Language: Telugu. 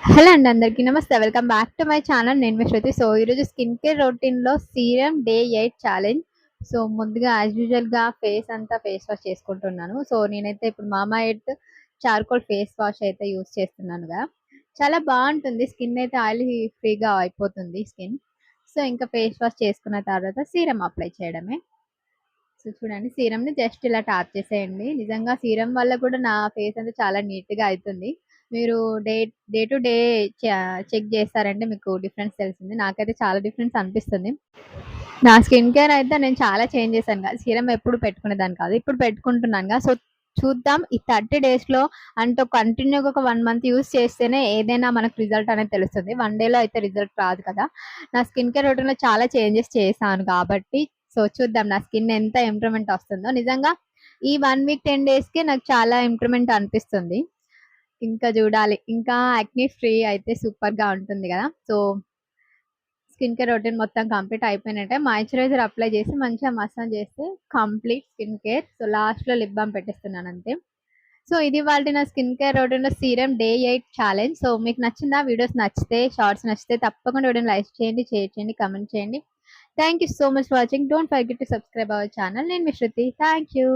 హలో అండి, అందరికీ నమస్తే. Welcome back to my channel. నేను మీ శృతి. సో ఈరోజు స్కిన్ కేర్ రొటీన్లో సీరం డే 8 ఛాలెంజ్. సో ముందుగా యాజ్ యూజువల్గా ఫేస్ అంతా ఫేస్ వాష్ చేసుకుంటున్నాను. సో నేనైతే ఇప్పుడు మామా ఎర్త్ చార్కోల్ ఫేస్ వాష్ అయితే యూస్ చేస్తున్నానుగా. చాలా బాగుంటుంది, స్కిన్ అయితే ఆయిల్ ఫ్రీగా అయిపోతుంది స్కిన్. సో ఇంకా ఫేస్ వాష్ చేసుకున్న తర్వాత సీరం అప్లై చేయడమే. సో చూడండి, సీరమ్‌ని జస్ట్ ఇలా ట్యాప్ చేసేయండి. నిజంగా సీరం వల్ల కూడా నా ఫేస్ అంతా చాలా నీట్‌గా అయితుంది. మీరు day day to day check చేస్తారంటే మీకు డిఫరెన్స్ తెలిసింది. నాకైతే చాలా డిఫరెన్స్ అనిపిస్తుంది. నా స్కిన్ కేర్ అయితే నేను చాలా చేంజ్ చేశానుగా. సీరం ఎప్పుడు పెట్టుకునేదాన్ని కాదు. ఇప్పుడు పెట్టుకుంటున్నానుగా. సో చూద్దాం ఈ 30 డేస్‌లో అంటే కంటిన్యూగా ఒక 1 మంత్ యూజ్ చేస్తేనే ఏదైనా మనకు రిజల్ట్ అనేది తెలుస్తుంది. 1 డేలో అయితే రిజల్ట్ రాదు కదా! నా స్కిన్ కేర్ రొటీన్‌లో చాలా చేంజెస్ చేశాను కాబట్టి సో చూద్దాం నా స్కిన్ ఎంత ఇంప్రూవ్‌మెంట్ వస్తుందో. నిజంగా ఈ 1 వీక్ 10 డేస్‌కే నాకు చాలా ఇంప్రూవ్‌మెంట్ అనిపిస్తుంది. ఇంకా చూడాలి. ఇంకా యాక్ని ఫ్రీ అయితే సూపర్‌గా ఉంటుంది గదా! సో స్కిన్ కేర్ రొటీన్ మొత్తం కంప్లీట్ అయిపోయినట్టే. మాయిశ్చరైజర్ అప్లై చేసి మంచిగా మసాజ్ చేస్తే కంప్లీట్ స్కిన్ కేర్. సో లాస్ట్‌లో లిప్ బామ్ పెట్టేస్తున్నాను అంతే. సో ఇది ఇవాల్టి నా స్కిన్ కేర్ రొటీన్‌లో సీరం డే 8 ఛాలెంజ్. సో మీకు నచ్చిందా? వీడియోస్ నచ్చితే, షార్ట్స్ నచ్చితే తప్పకుండా వీడియోని లైక్ చేయండి, షేర్ చేయండి, కామెంట్ చేయండి. Thank you so much for watching. Don't forget to subscribe our channel. నేను మీ శృతి. Thank you.